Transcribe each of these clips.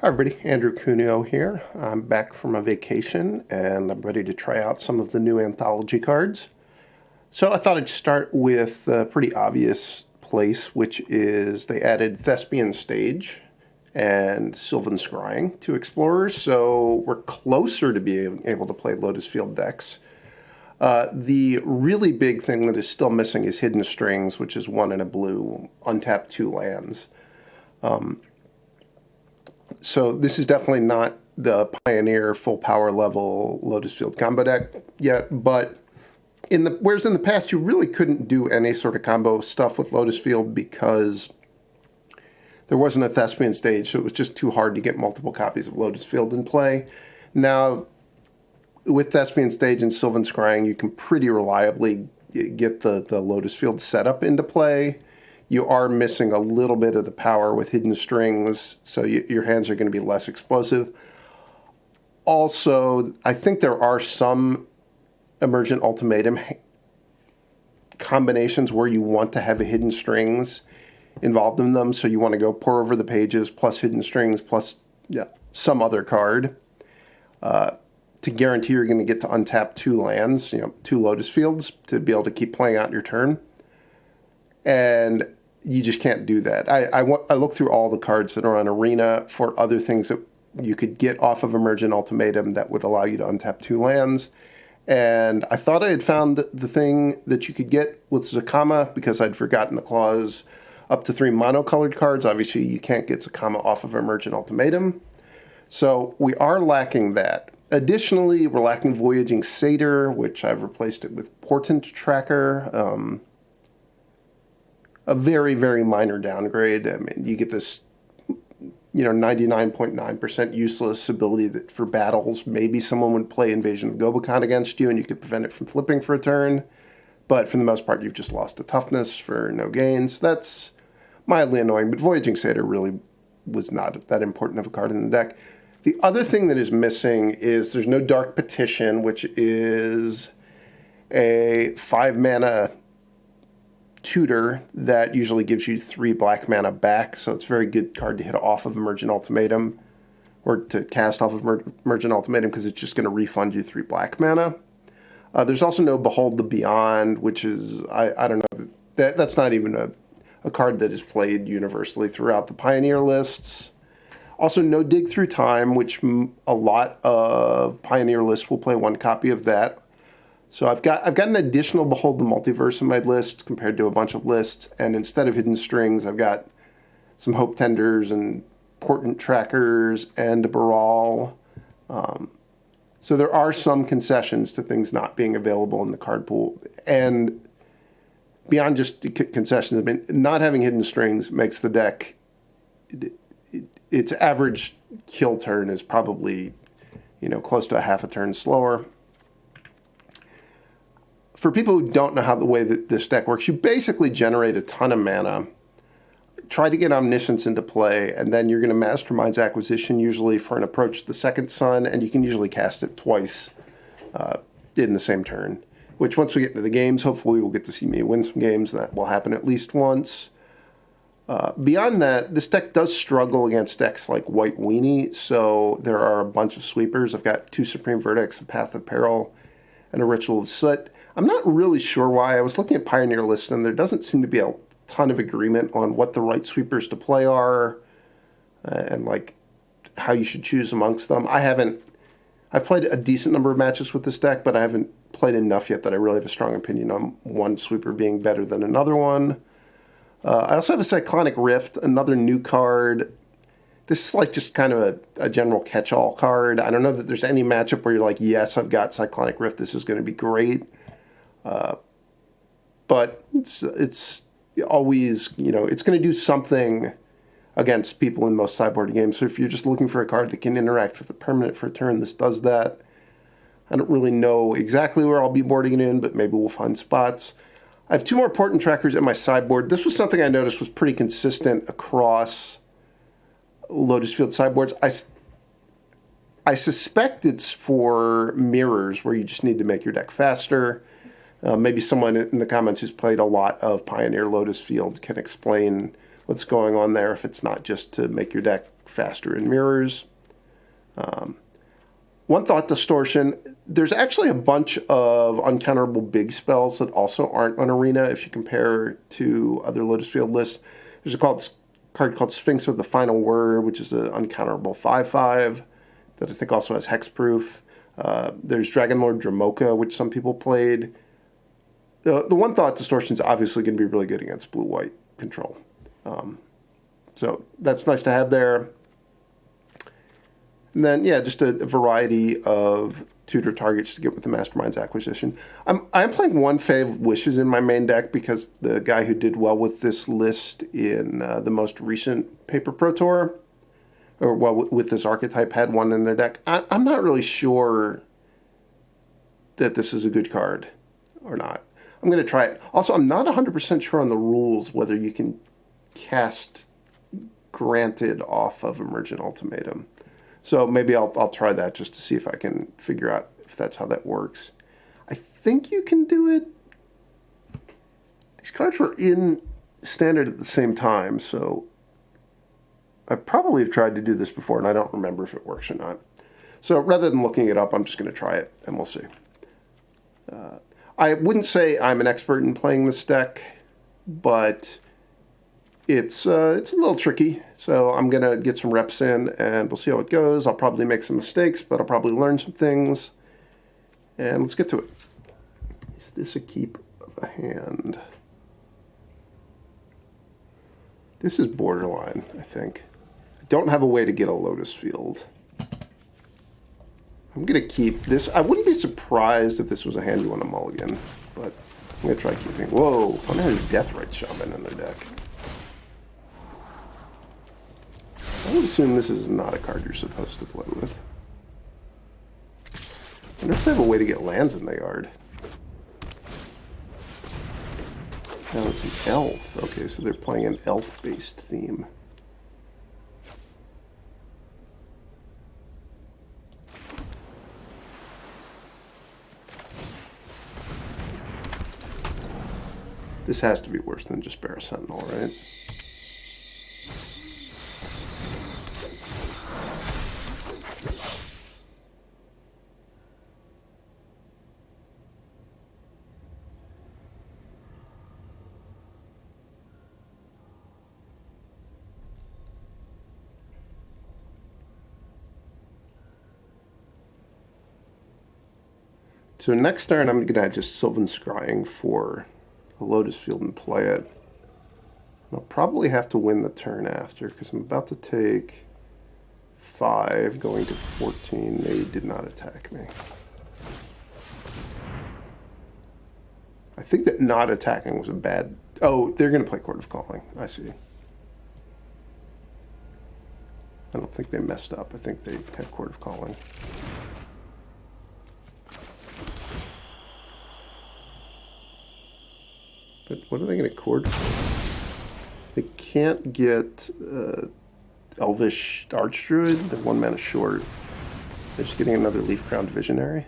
Hi everybody, Andrew Cuneo here. I'm back from a vacation and I'm ready to try out some of the new anthology cards. So I thought I'd start with a pretty obvious place, which is they added Thespian Stage and Sylvan Scrying to Explorers, so we're closer to being able to play Lotus Field decks. The really big thing that is still missing is Hidden Strings, which is 1 and a blue, untap 2 lands. So this is definitely not the Pioneer full power level Lotus Field combo deck yet, but whereas in the past you really couldn't do any sort of combo stuff with Lotus Field because there wasn't a Thespian Stage, so it was just too hard to get multiple copies of Lotus Field in play. Now, with Thespian Stage and Sylvan Scrying, you can pretty reliably get the Lotus Field setup into play. You are missing a little bit of the power with Hidden Strings, so your hands are going to be less explosive. Also, I think there are some Emergent Ultimatum combinations where you want to have a Hidden Strings involved in them, so you want to go Pore over the pages, plus Hidden Strings, plus some other card to guarantee you're going to get to untap 2 lands, 2 Lotus Fields, to be able to keep playing out your turn. And you just can't do that. I looked through all the cards that are on Arena for other things that you could get off of Emergent Ultimatum that would allow you to untap 2 lands. And I thought I had found the thing that you could get with Zakama because I'd forgotten the clause up to 3 monocolored cards. Obviously, you can't get Zakama off of Emergent Ultimatum. So we are lacking that. Additionally, we're lacking Voyaging Satyr, which I've replaced it with Portent Tracker. A very, very minor downgrade. I mean, you get this, 99.9% useless ability that for battles, maybe someone would play Invasion of Gobekon against you and you could prevent it from flipping for a turn. But for the most part, you've just lost a toughness for no gains. That's mildly annoying, but Voyaging Satyr really was not that important of a card in the deck. The other thing that is missing is there's no Dark Petition, which is a 5-mana tutor that usually gives you 3 black mana back, so it's a very good card to hit off of Emergent Ultimatum, or to cast off of Emergent Ultimatum, because it's just going to refund you 3 black mana. There's also no Behold the Beyond, which is, I don't know, that's not even a card that is played universally throughout the Pioneer lists. Also, no Dig Through Time, which a lot of Pioneer lists will play 1 copy of that. So I've got an additional Behold the Multiverse in my list compared to a bunch of lists, and instead of Hidden Strings, I've got some Hope Tenders and Portent Trackers and a Baral. So there are some concessions to things not being available in the card pool. And beyond just concessions, I mean, not having Hidden Strings makes the deck, its average kill turn is probably, close to a half a turn slower. For people who don't know how the way that this deck works, you basically generate a ton of mana, try to get Omniscience into play, and then you're going to Mastermind's Acquisition, usually for an approach to the second sun, and you can usually cast it twice in the same turn, which once we get into the games, hopefully we'll get to see me win some games. That will happen at least once. Beyond that, this deck does struggle against decks like White Weenie, so there are a bunch of sweepers. I've got 2 Supreme Verdicts, a Path of Peril, and a Ritual of Soot. I'm not really sure why. I was looking at Pioneer lists, and there doesn't seem to be a ton of agreement on what the right sweepers to play are, and how you should choose amongst them. I've played a decent number of matches with this deck, but I haven't played enough yet that I really have a strong opinion on one sweeper being better than another one. I also have a Cyclonic Rift, another new card. This is just kind of a general catch-all card. I don't know that there's any matchup where you're like, yes, I've got Cyclonic Rift, this is going to be great. But it's always, it's going to do something against people in most sideboard games. So if you're just looking for a card that can interact with a permanent for a turn, this does that. I don't really know exactly where I'll be boarding it in, but maybe we'll find spots. I have 2 more Portent Trackers in my sideboard. This was something I noticed was pretty consistent across Lotus Field sideboards. I suspect it's for mirrors where you just need to make your deck faster. Maybe someone in the comments who's played a lot of Pioneer Lotus Field can explain what's going on there if it's not just to make your deck faster in mirrors. One thought, Distortion. There's actually a bunch of uncounterable big spells that also aren't on Arena if you compare to other Lotus Field lists. There's a card called Sphinx of the Final Word, which is an uncounterable 5/5 that I think also has hexproof. There's Dragonlord Dramoka, which some people played. The one thought, Distortion is obviously going to be really good against blue-white control. So that's nice to have there. And then, yeah, just a variety of tutor targets to get with the Mastermind's acquisition. I'm playing one Fae of Wishes in my main deck because the guy who did well with this list in the most recent Paper Pro Tour, or well, with this archetype, had one in their deck. I'm not really sure that this is a good card or not. I'm going to try it. Also, I'm not 100% sure on the rules whether you can cast Granted off of Emergent Ultimatum. So maybe I'll try that just to see if I can figure out if that's how that works. I think you can do it. These cards were in Standard at the same time, so I probably have tried to do this before, and I don't remember if it works or not. So rather than looking it up, I'm just going to try it, and we'll see. I wouldn't say I'm an expert in playing this deck, but it's a little tricky, so I'm going to get some reps in, and we'll see how it goes. I'll probably make some mistakes, but I'll probably learn some things. And let's get to it. Is this a keep of a hand? This is borderline, I think. I don't have a way to get a Lotus Field. I'm going to keep this. I wouldn't be surprised if this was a hand you want to mulligan, but I'm going to try keeping. Whoa, I has Deathrite Shaman in their deck. I would assume this is not a card you're supposed to play with. I wonder if they have a way to get lands in the yard. No, it's an elf. Okay, so they're playing an elf-based theme. This has to be worse than just Bear Sentinel, right? So next turn, I'm going to just Sylvan Scrying for a Lotus Field and play it. And I'll probably have to win the turn after, because I'm about to take 5, going to 14. They did not attack me. I think that not attacking was a bad... Oh, they're going to play Court of Calling. I see. I don't think they messed up. I think they had Court of Calling. But what are they going to cord for? They can't get Elvish Archdruid. They're 1 mana short. They're just getting another Leaf Crowned Visionary.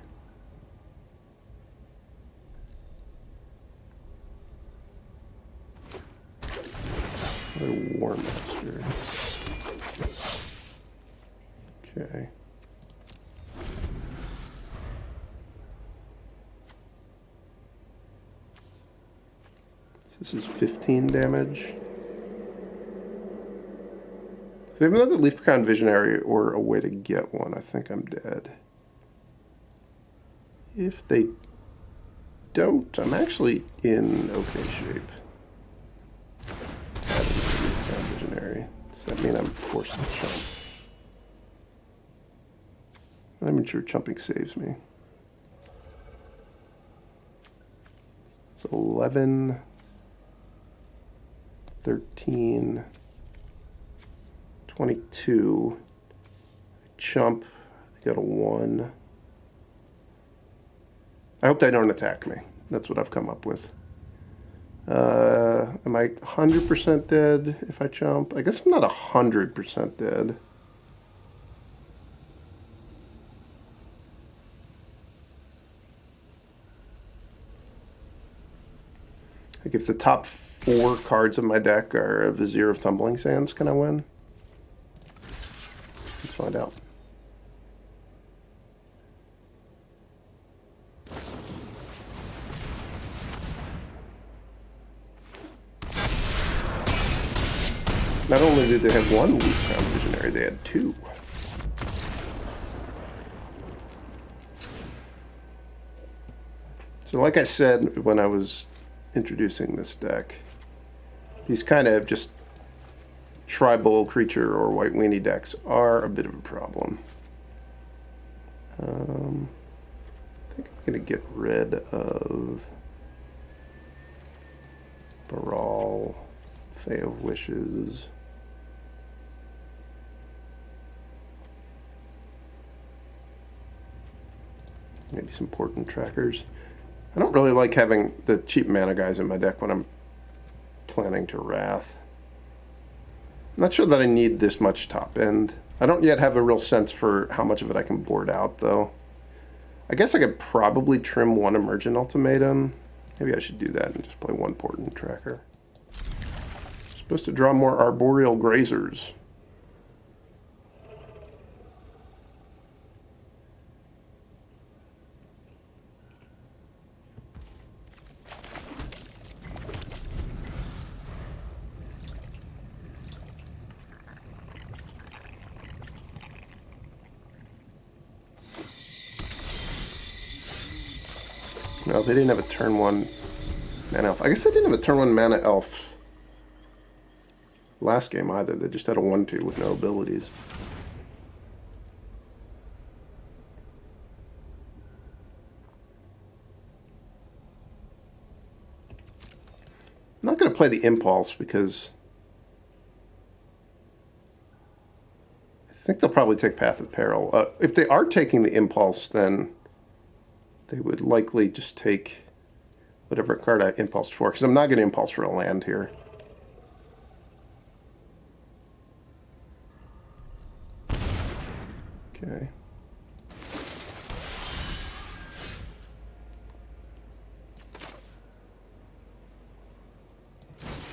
Another War Master. Okay. This is 15 damage. If they have another Leaf Crown Visionary or a way to get one, I think I'm dead. If they don't, I'm actually in okay shape. Leaf Crown Visionary. Does that mean I'm forced to chump? I'm not even sure chumping saves me. It's 11... 13, 22, chump, I got a 1. I hope they don't attack me. That's what I've come up with. Am I 100% dead if I chump? I guess I'm not 100% dead. Like if the top 4 cards of my deck are a Vizier of Tumbling Sands, can I win? find out. Not only did they have one Leaf Crown Visionary, they had two. So like I said when I was introducing this deck, these kind of just tribal creature or white weenie decks are a bit of a problem. I think I'm going to get rid of Baral, Fae of Wishes. Maybe some Portent Trackers. I don't really like having the cheap mana guys in my deck when I'm planning to Wrath. I'm not sure that I need this much top end. I don't yet have a real sense for how much of it I can board out, though. I guess I could probably trim one Emergent Ultimatum. Maybe I should do that and just play one Portent Tracker. I'm supposed to draw more Arboreal Grazers. No, they didn't have a turn 1 mana elf. I guess they didn't have a turn 1 mana elf last game either. They just had a 1/2 with no abilities. I'm not going to play the Impulse because I think they'll probably take Path of Peril. If they are taking the Impulse, then they would likely just take whatever card I impulsed for, because I'm not going to impulse for a land here. Okay.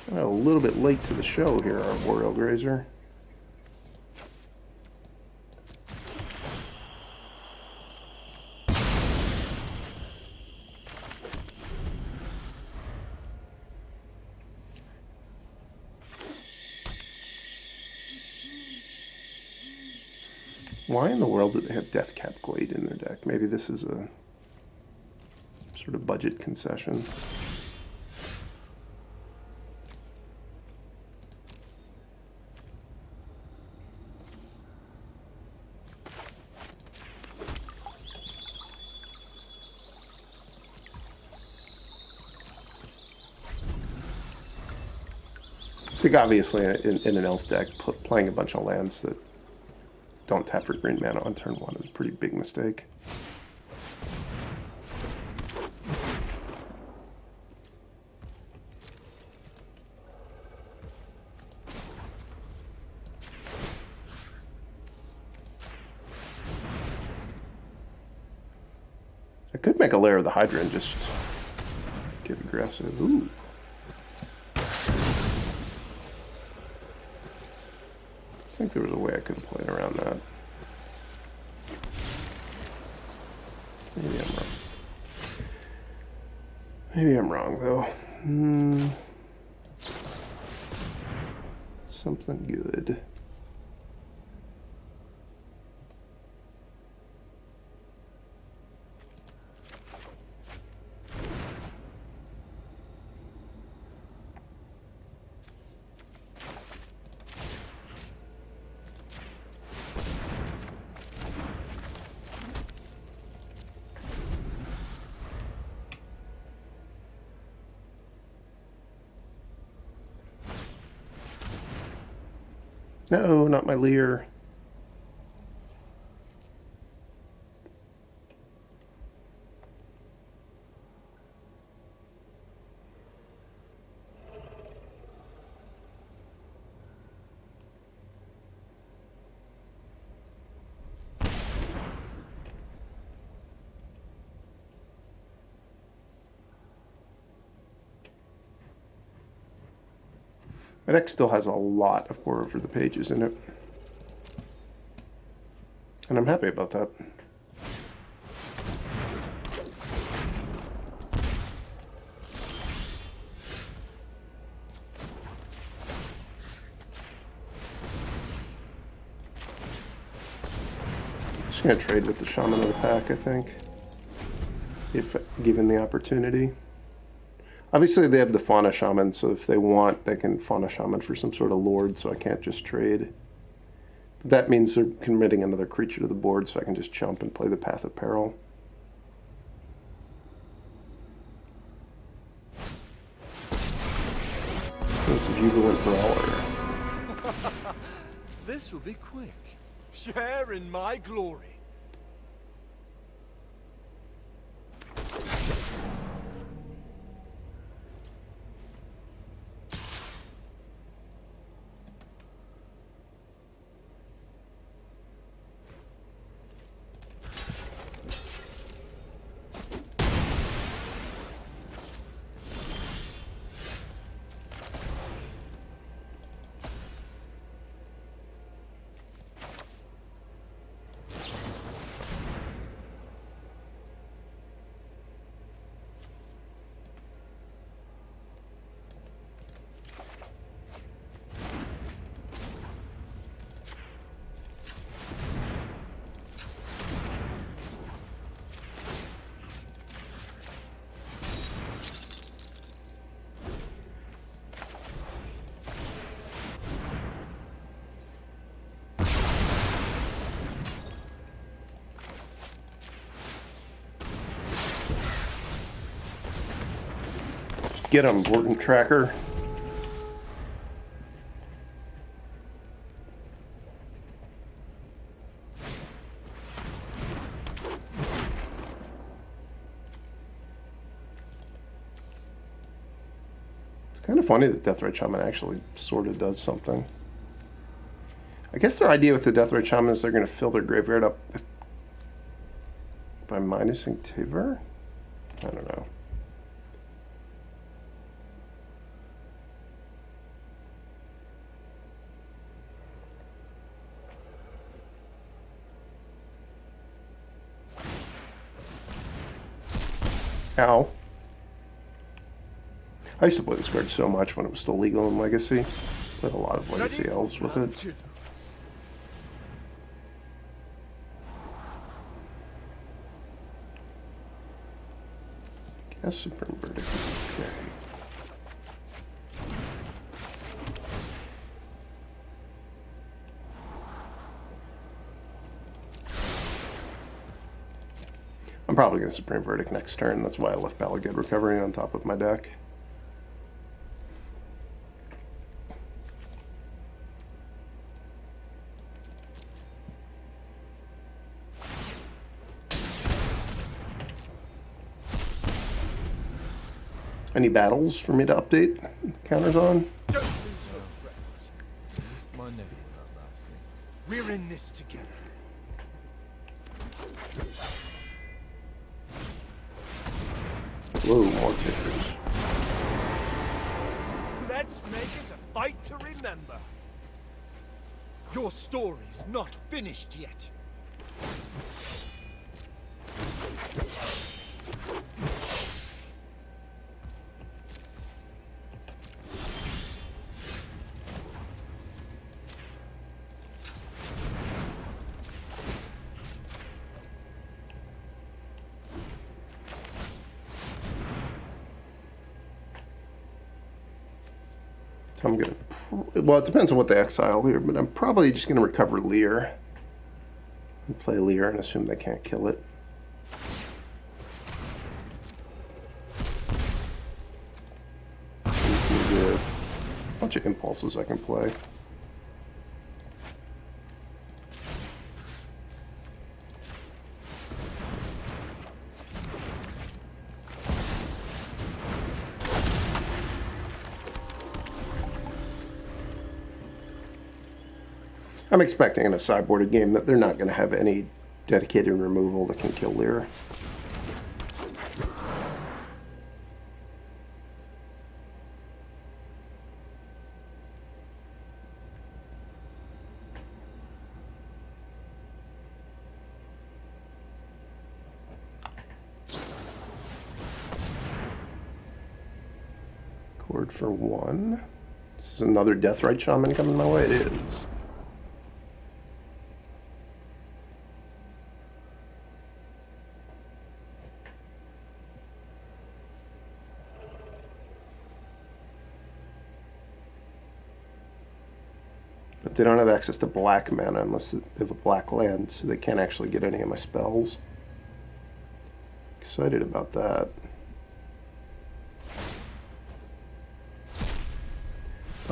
Kind of a little bit late to the show here, Arboreal Grazer. Why in the world did they have Deathcap Glade in their deck? Maybe this is a sort of budget concession. I think obviously in an elf deck, playing a bunch of lands that don't tap for green mana on turn 1 is a pretty big mistake. I could make a Lair of the Hydra and just get aggressive. Ooh. I think there was a way I could have played around that. Maybe I'm wrong. Maybe I'm wrong, though. Something good. No, not my Lier. My deck still has a lot of Pore over the pages in it. And I'm happy about that. Just gonna trade with the Shaman of the Pack, I think, if given the opportunity. Obviously, they have the Fauna Shaman, so if they want, they can Fauna Shaman for some sort of Lord, so I can't just trade. But that means they're committing another creature to the board, so I can just jump and play the Path of Peril. It's a Jubilant Brawler. This will be quick. Share in my glory. Get him, Portent Tracker. It's kind of funny that Deathrite Shaman actually sort of does something. I guess their idea with the Deathrite Shaman is they're going to fill their graveyard up with, by minusing Tiver? I don't know. Ow. I used to play this card so much when it was still legal in Legacy. Played a lot of Legacy Elves with it. Guess Supreme Verdict is okay. I'm probably going to Supreme Verdict next turn. That's why I left Bala Ged Recovery on top of my deck. Any battles for me to update counters on? Don't lose your friends. My name without asking. We're in this together. Whoa, more tickers. Let's make it a fight to remember. Your story's not finished yet. So I'm going to... Well, it depends on what they exile here, but I'm probably just going to recover Lier. And play Lier and assume they can't kill it. With a bunch of impulses I can play. I'm expecting in a sideboarded game that they're not going to have any dedicated removal that can kill Lier. Sideboard for 1. This is another Deathrite Shaman coming my way. It is. But they don't have access to black mana unless they have a black land, so they can't actually get any of my spells. Excited about that.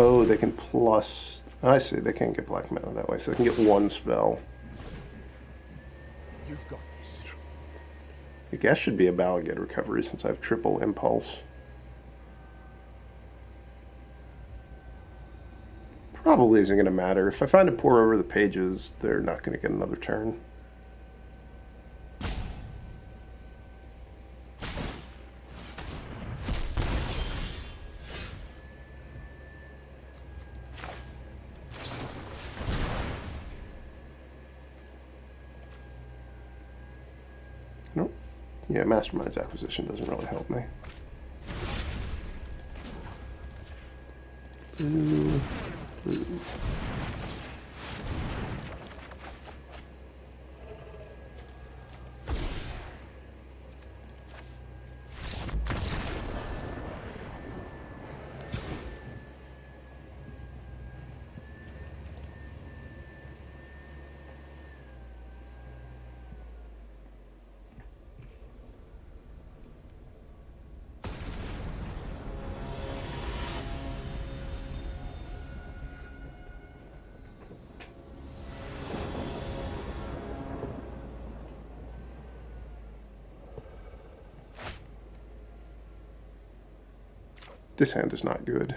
Oh, they can plus... I see, they can't get black mana that way, so they can get 1 spell. You've got this. I guess should be a Bala Ged Recovery since I have triple impulse. Probably isn't going to matter. If I find a Pore over the pages, they're not going to get another turn. Nope. Yeah, Mastermind's acquisition doesn't really help me. Blue. This hand is not good.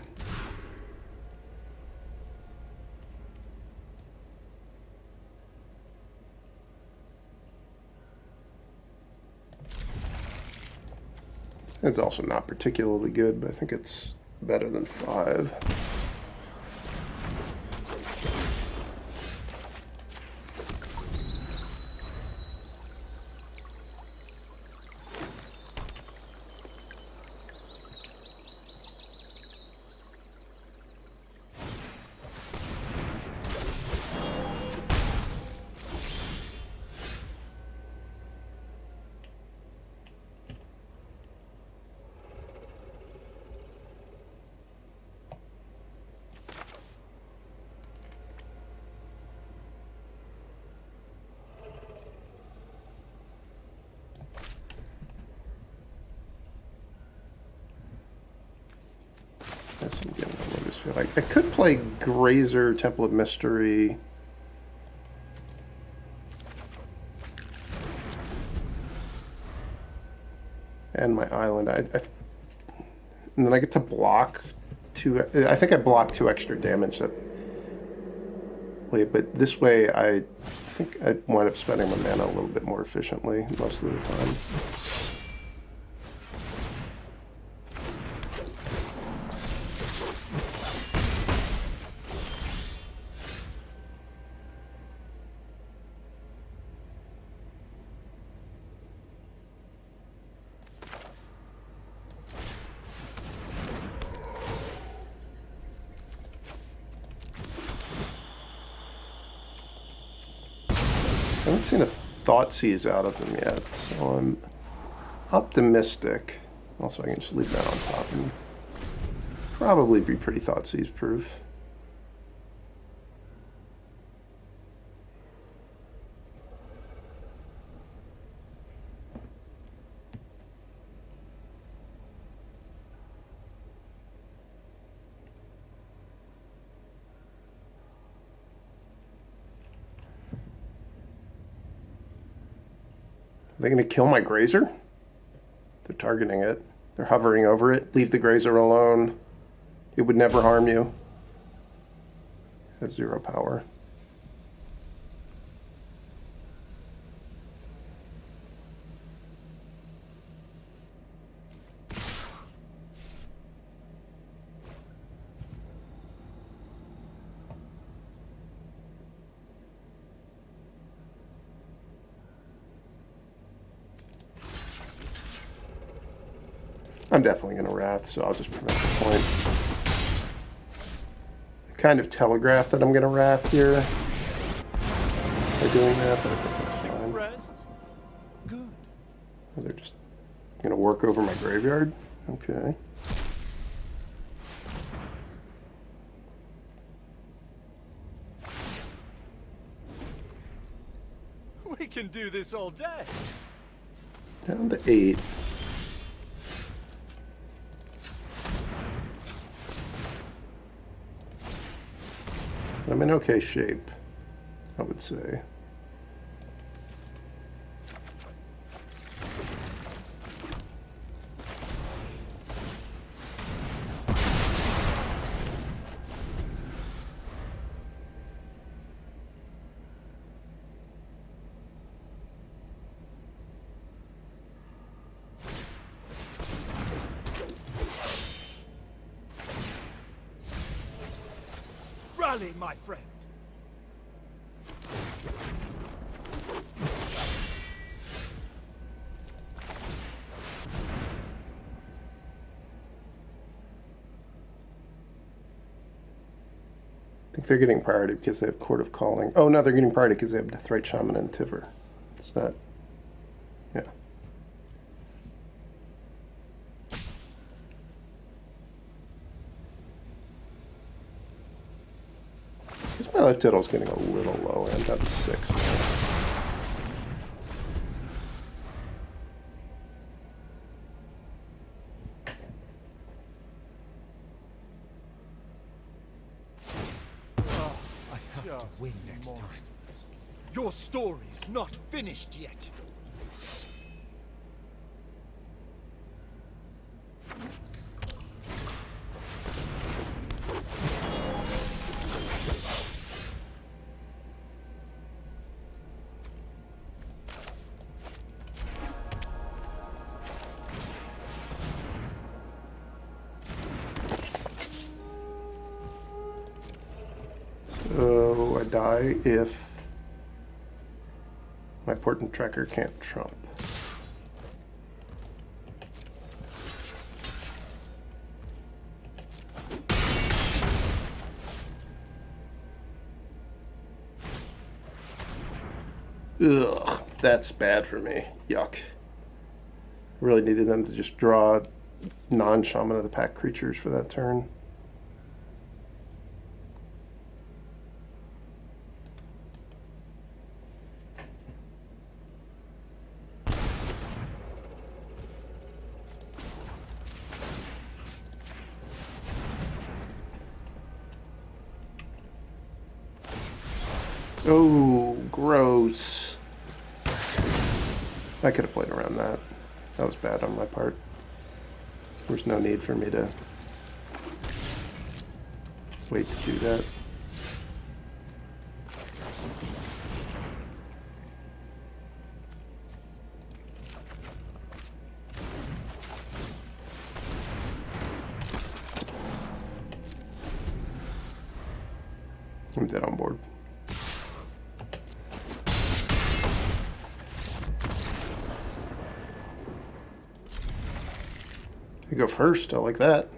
It's also not particularly good, but I think it's better than 5. Yes, I'm getting a Lotus Field. I could play Grazer, Temple of Mystery. And my island. And then I get to block 2. I think I block 2 extra damage. That way, but this way I think I wind up spending my mana a little bit more efficiently most of the time. I haven't seen a Thoughtseize out of them yet, so I'm optimistic. Also, I can just leave that on top and probably be pretty Thoughtseize proof. Are they going to kill my Grazer? They're targeting it. They're hovering over it. Leave the Grazer alone. It would never harm you. It has 0 power. I'm definitely going to Wrath, so I'll just prevent the point. I kind of telegraphed that I'm going to Wrath here by doing that, but I think that's fine. Good. Oh, they're just going to work over my graveyard? Okay. We can do this all day. Down to 8. But I'm in okay shape, I would say. Rally, my friend. I think they're getting priority because they have Court of Calling. Oh, no, they're getting priority because they have Deathrite Shaman and Tiver. Is that? Yeah. I guess my life total is getting a little low. I'm down to 6. Win next time. Your story's not finished yet. So I die if my Portent Tracker can't trump. Ugh, that's bad for me. Yuck. I really needed them to just draw non-Shaman of the Pack creatures for that turn. Oh, gross. I could have played around that. That was bad on my part. There's no need for me to wait to do that. I'm dead on board. You go first, I like that.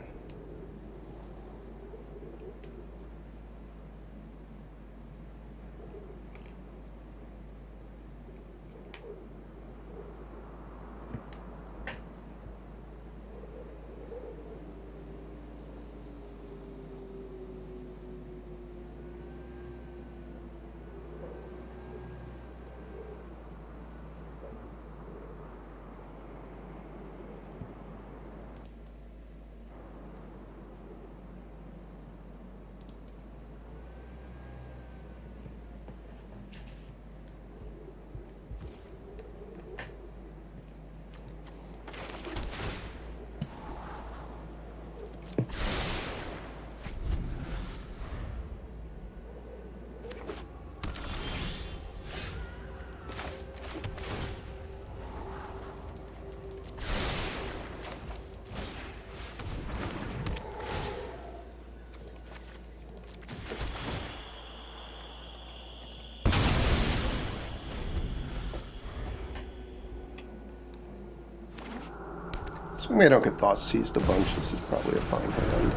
Assuming I don't get thoughts seized a bunch, this is probably a fine hand.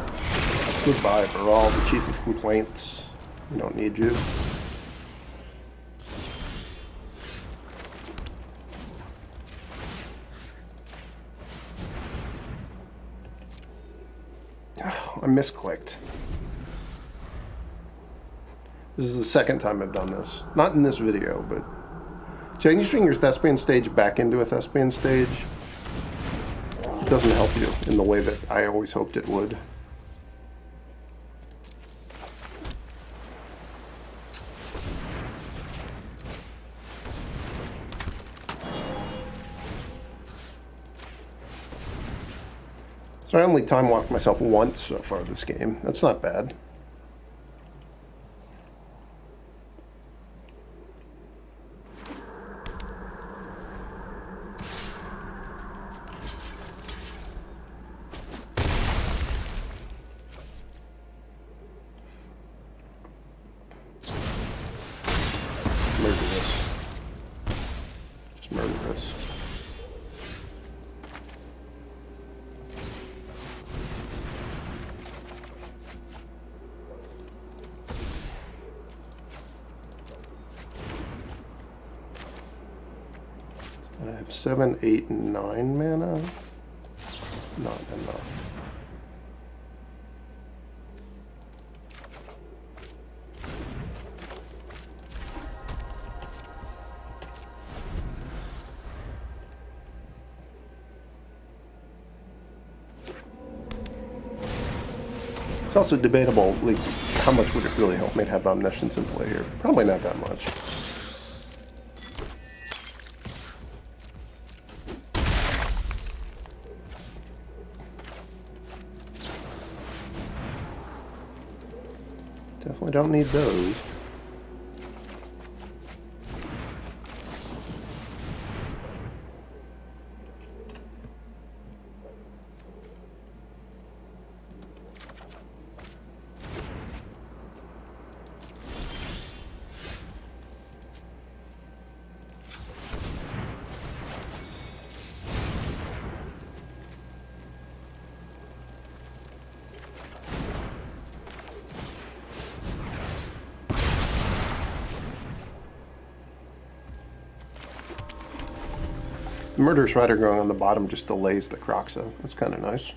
Goodbye, Baral, the Chief of Complaints. We don't need you. Oh, I misclicked. This is the second time I've done this. Not in this video, but changing your Thespian stage back into a Thespian stage doesn't help you in the way that I always hoped it would. So I only time walked myself once so far this game. That's not bad. Murderous. Just murderous. I have 7, 8, and 9 mana. Not enough. It's also debatable, like, how much would it really help me to have Omniscience in play here? Probably not that much. Definitely don't need those. The Murderous Rider going on the bottom just delays the Croxa. That's kind of nice.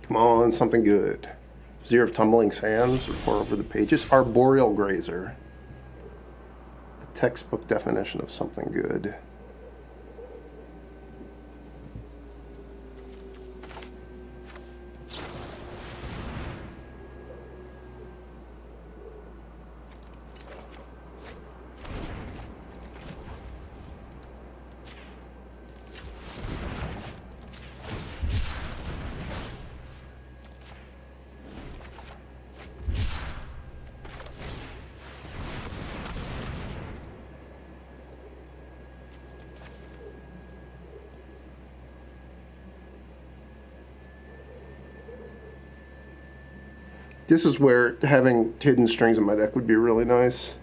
Come on, something good. Vizier of Tumbling Sands, or Pore over the pages. Arboreal Grazer. A textbook definition of something good. This is where having hidden strings in my deck would be really nice.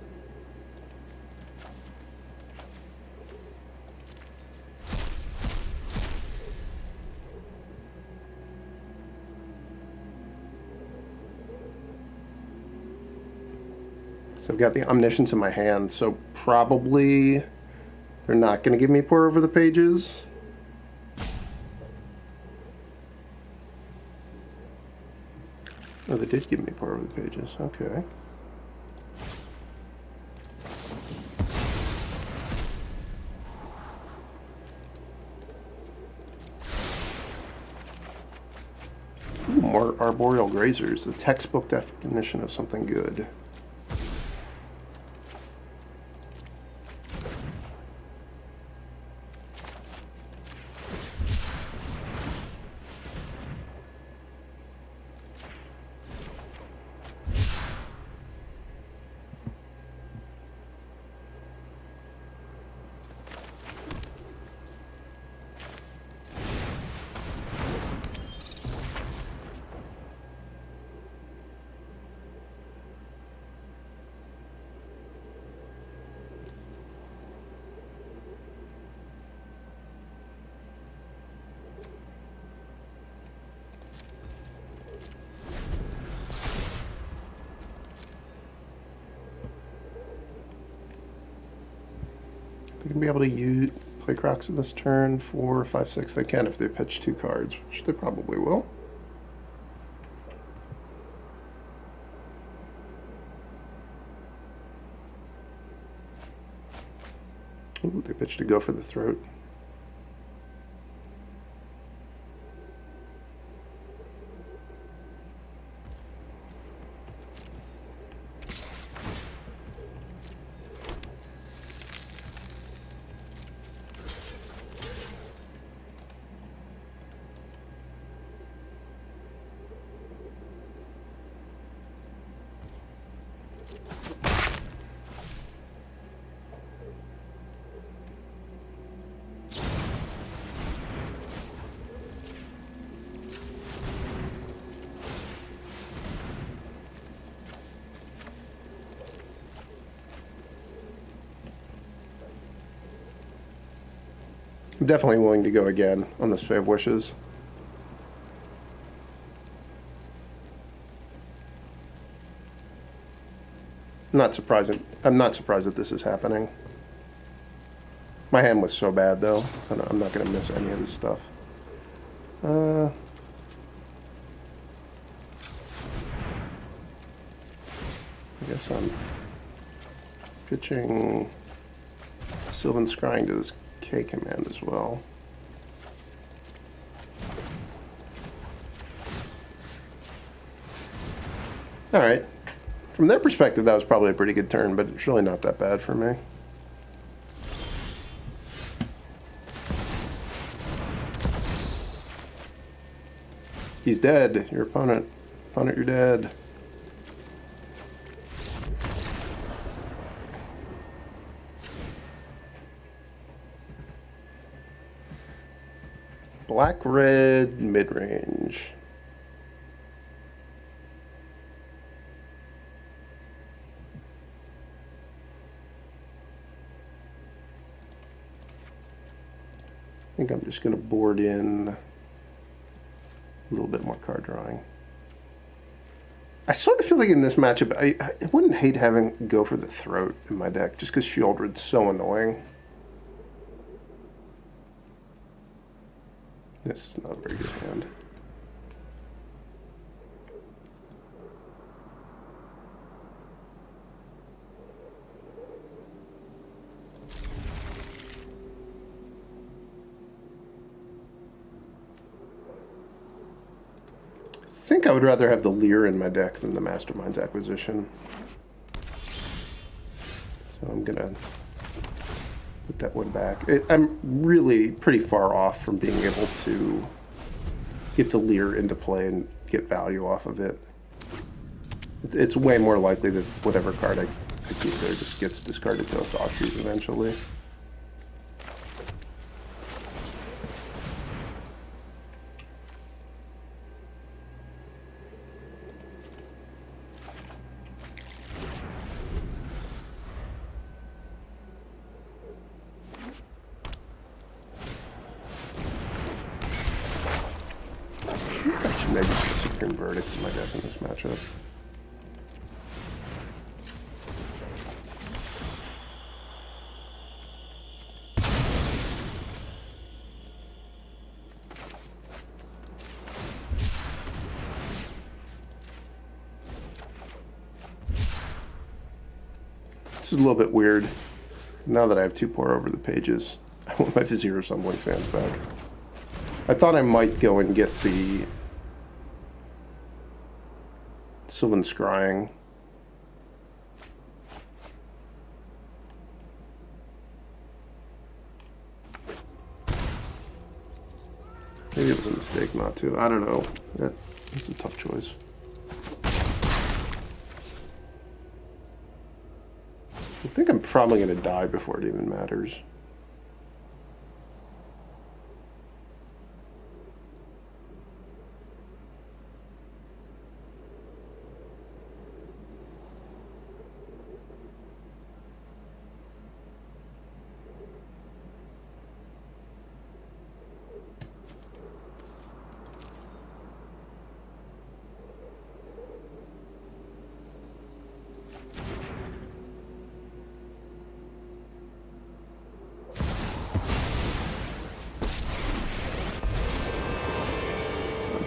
So I've got the Omniscience in my hand, so probably they're not going to give me Pore over the pages. Oh, they did give me Pore over the pages. Okay. Ooh, more Arboreal Grazers, the textbook definition of something good. They're going to be able to play Crocs in this turn. 4, 5, 6. They can if they pitch 2 cards, which they probably will. Ooh, they pitched to go for the throat. I'm definitely willing to go again on this Fae of Wishes. I'm not surprised that this is happening. My hand was so bad, though. I'm not going to miss any of this stuff. I guess I'm pitching Sylvan Scrying to this K command as well. Alright. From their perspective, that was probably a pretty good turn, but it's really not that bad for me. He's dead. Your opponent. Opponent, you're dead. Black-red midrange. I think I'm just going to board in a little bit more card drawing. I sort of feel like in this matchup, I wouldn't hate having go for the throat in my deck, just because Shieldred's so annoying. This is not a very good hand. I think I would rather have the Lier in my deck than the Mastermind's acquisition. So I'm going to put that one back. I'm really pretty far off from being able to get the Lier into play and get value off of it. It's way more likely that whatever card I keep there just gets discarded to Thoughtseize eventually. Maybe just a Supreme Verdict in my deck in this matchup. This is a little bit weird. Now that I have 2 Pore over the pages, I want my Vizier of Tumbling Sands back. I thought I might go and get the Sylvan Scrying. Maybe it was a mistake not to. I don't know. That's a tough choice. I think I'm probably going to die before it even matters.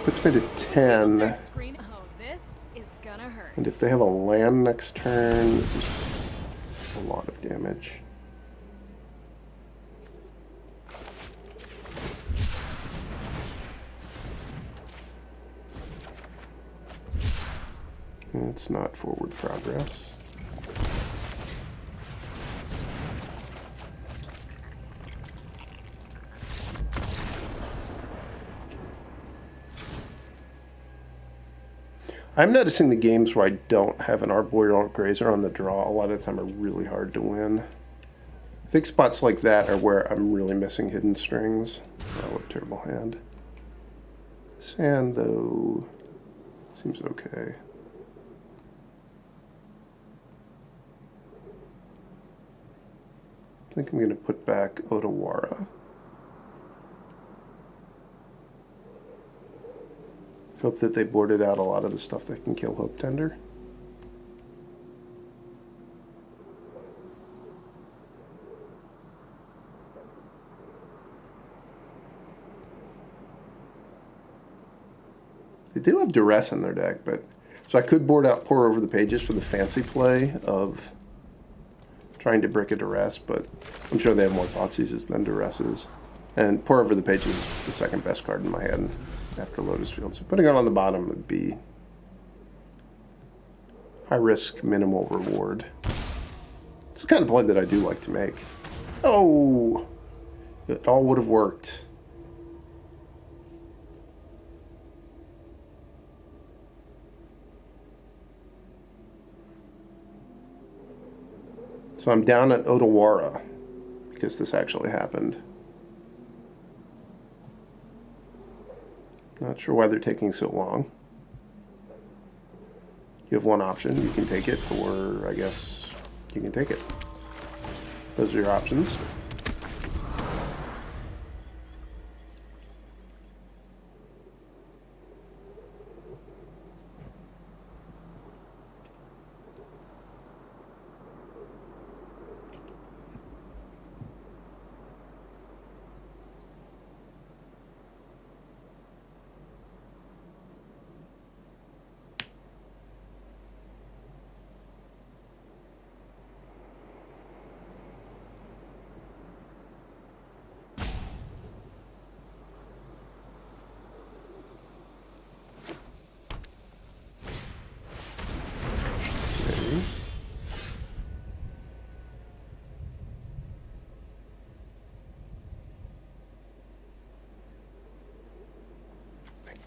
Puts me to 10. Oh, this is gonna hurt. And if they have a land next turn, this is a lot of damage. It's not forward progress. I'm noticing the games where I don't have an Arboreal Grazer on the draw a lot of the time are really hard to win. I think spots like that are where I'm really missing hidden strings. Oh, what a terrible hand. This hand, though, seems okay. I think I'm going to put back Otawara. Hope that they boarded out a lot of the stuff that can kill Hope Tender. They do have Duress in their deck, but so I could board out Pore over the pages for the fancy play of trying to brick a Duress, but I'm sure they have more Thoughtseizes than Duresses. And Pore over the pages is the second best card in my hand after Lotus Field. So putting it on the bottom would be high risk, minimal reward. It's the kind of play that I do like to make. Oh! It all would have worked. So I'm down at Otawara because this actually happened. Not sure why they're taking so long. You have one option. You can take it, or I guess you can take it. Those are your options.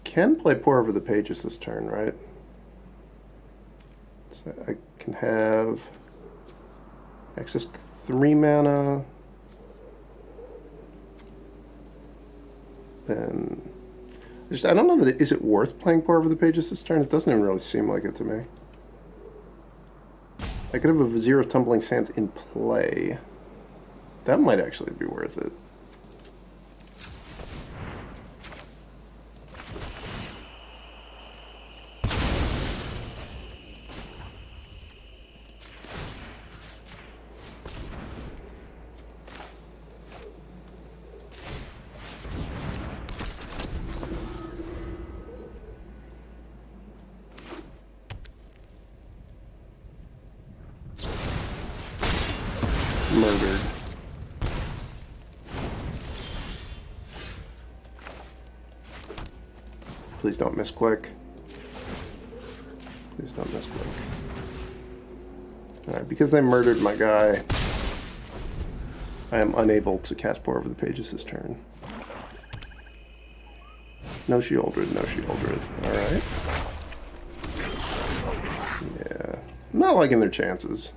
Can play Pore over the pages this turn, right? So I can have access to 3 mana. Then I don't know that is it worth playing Pore over the pages this turn? It doesn't even really seem like it to me. I could have a Vizier of Tumbling Sands in play. That might actually be worth it. Murdered. Please don't misclick. Please don't misclick. Alright, because they murdered my guy, I am unable to cast Pore over the pages this turn. No Sheoldred, no Sheoldred. Alright. Yeah. I'm not liking their chances.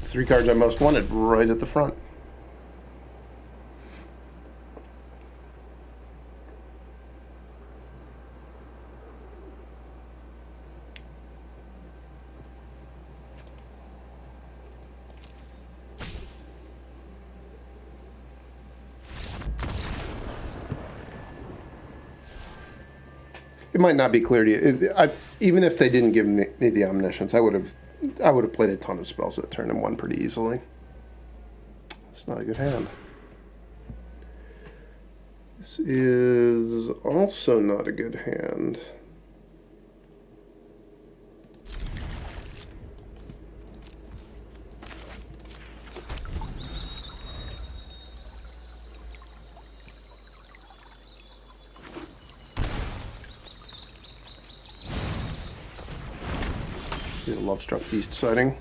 Three cards I most wanted right at the front. it might not be clear to you. Even if they didn't give me the Omniscience, I would have played a ton of spells that turn and won pretty easily. It's not a good hand. This is also not a good hand. Love-struck beast sighting.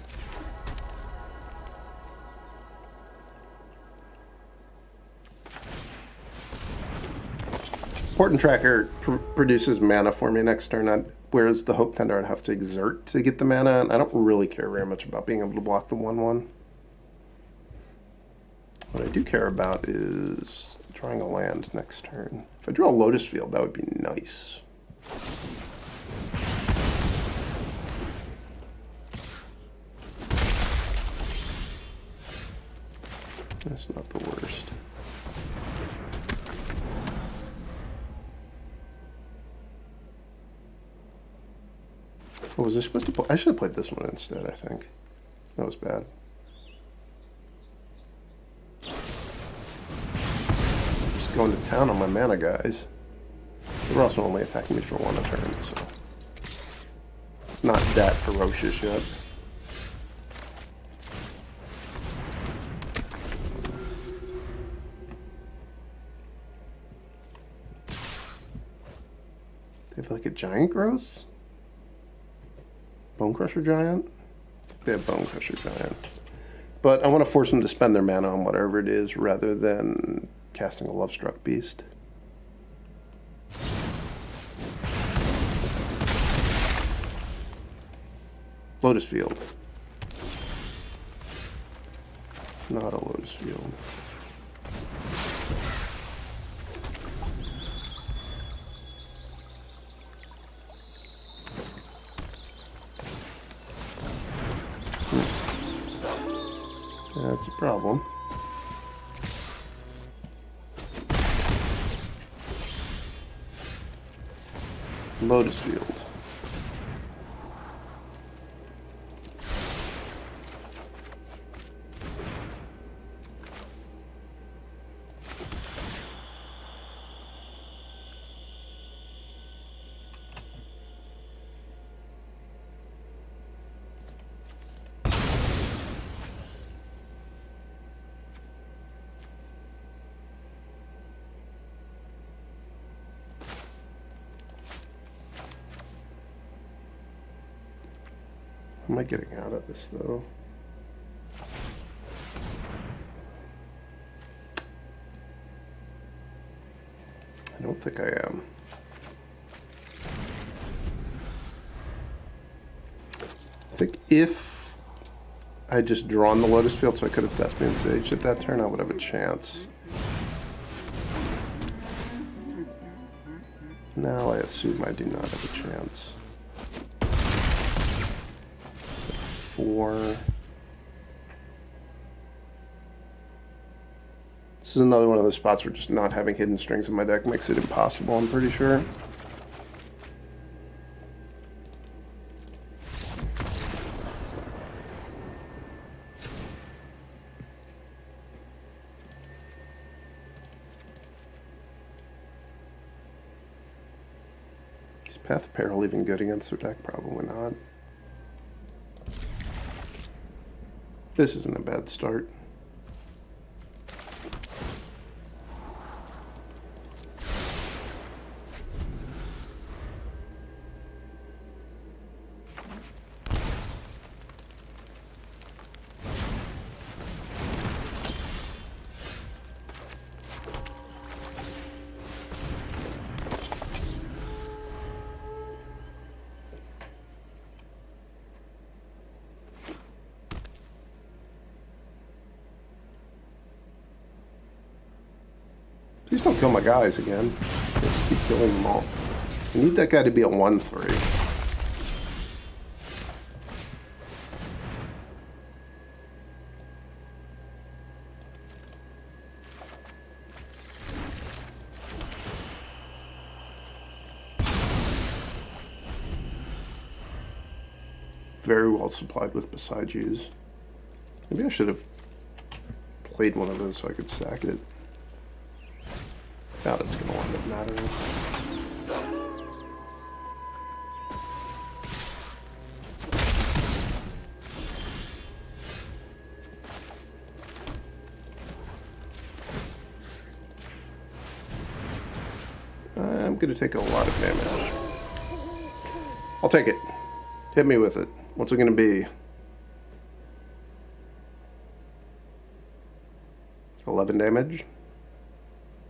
Portent Tracker produces mana for me next turn, whereas the Hope Tender I'd have to exert to get the mana, and I don't really care very much about being able to block the 1/1. What I do care about is drawing a land next turn. If I draw a Lotus Field, that would be nice. That's not the worst. Oh, was I supposed to play? I should have played this one instead, I think. That was bad. Just going to town on my mana guys. They're also only attacking me for 1 a turn, so it's not that ferocious yet. They have like a giant growth? Bone Crusher Giant? They have Bone Crusher Giant. But I want to force them to spend their mana on whatever it is rather than casting a Love-Struck Beast. Lotus Field. Not a Lotus Field. That's a problem. Lotus Field. How am I getting out of this, though? I don't think I am. I think if I had just drawn the Lotus Field so I could have Thespian Sage at that turn, I would have a chance. Now I assume I do not have a chance. 4. This is another one of those spots where just not having hidden strings in my deck makes it impossible, I'm pretty sure. Is Path of Peril even good against their deck? Probably not. This isn't a bad start. Please don't kill my guys again. Just keep killing them all. I need that guy to be a 1/3. very well supplied with Boseijus. Maybe I should have played one of those so I could sack it. Doubt it's going to wind up mattering. I'm going to take a lot of damage. I'll take it. Hit me with it. What's it going to be? 11 damage.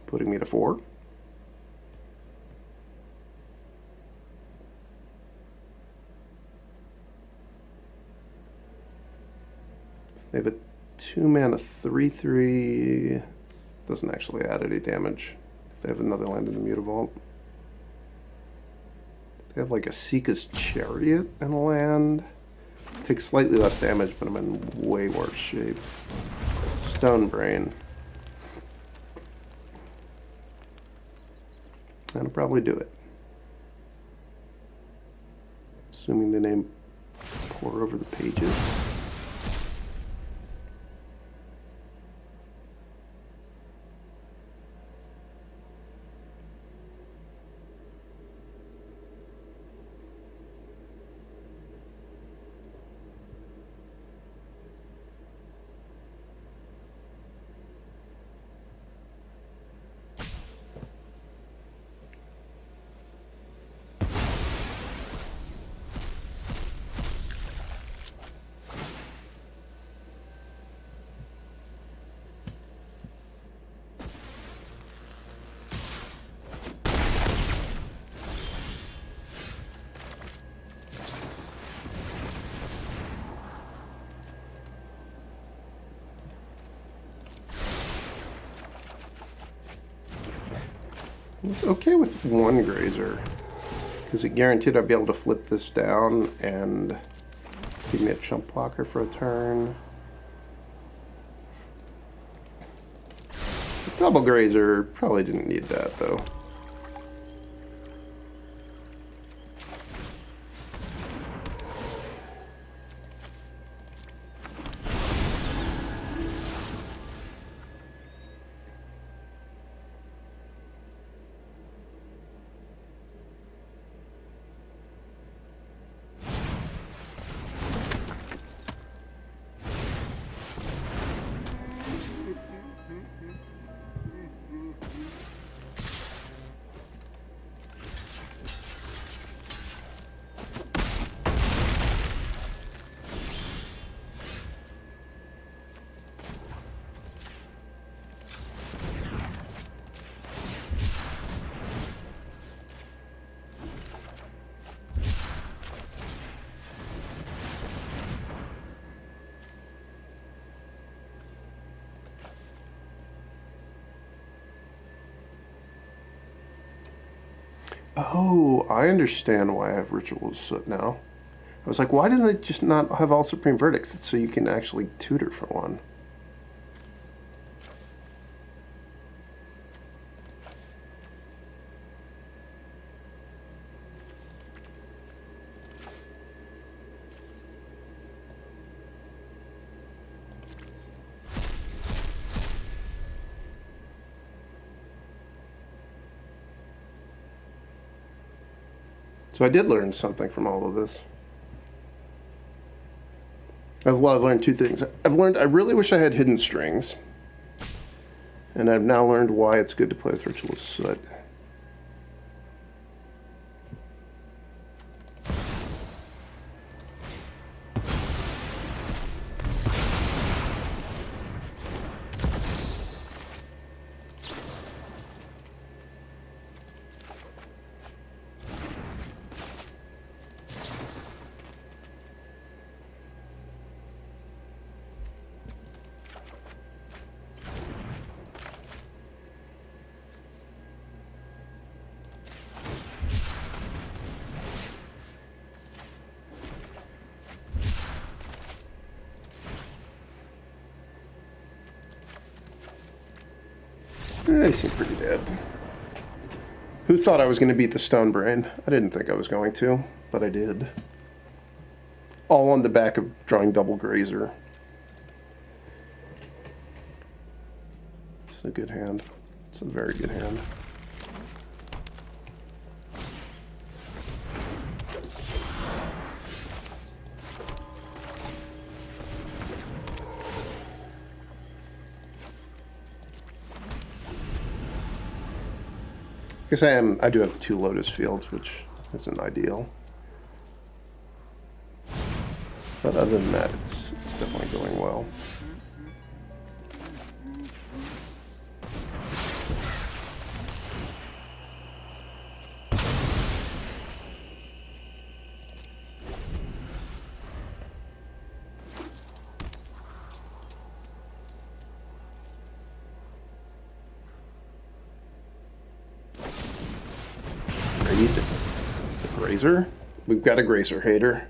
Putting me to 4. They have a 2-mana 3/3. Doesn't actually add any damage. If they have another land in the Mutavault. They have like a Seeka's Chariot and a land. Takes slightly less damage, but I'm in way worse shape. Stone Brain. That'll probably do it. Assuming the name Pore over the pages. I was okay with 1 Grazer, because it guaranteed I'd be able to flip this down and give me a chump blocker for a turn. Double Grazer, probably didn't need that though. Oh, I understand why I have Ritual of Soot now. I was like, why didn't they just not have all Supreme Verdicts so you can actually tutor for one? So I did learn something from all of this. I've learned 2 things. I've learned I really wish I had hidden strings. And I've now learned why it's good to play with Ritual of Soot. They seem pretty dead. Who thought I was going to beat the Stone Brain? I didn't think I was going to, but I did. all on the back of drawing double Grazer. It's a good hand. It's a very good hand. I guess I do have 2 Lotus Fields, which isn't ideal. But other than that, it's definitely going well. The Grazer? We've got a Grazer hater.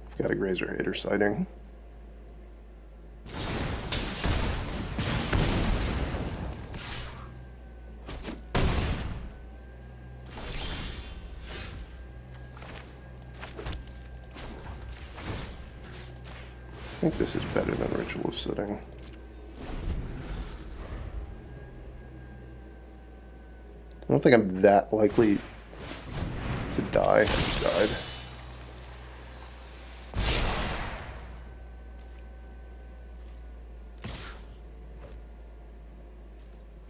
We've got a Grazer hater sighting. I think this is better than Ritual of Sitting. I don't think I'm that likely to die. I just died.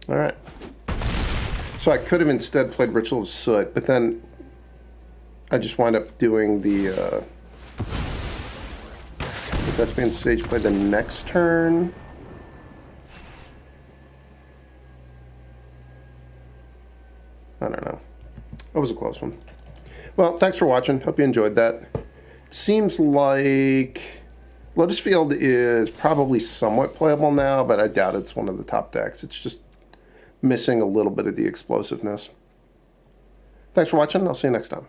Alright. So I could have instead played Ritual of Soot, but then I just wind up doing the Thespian stage play the next turn. I don't know. That was a close one. Well, thanks for watching. Hope you enjoyed that. It seems like Lotus Field is probably somewhat playable now, but I doubt it's one of the top decks. It's just missing a little bit of the explosiveness. Thanks for watching. I'll see you next time.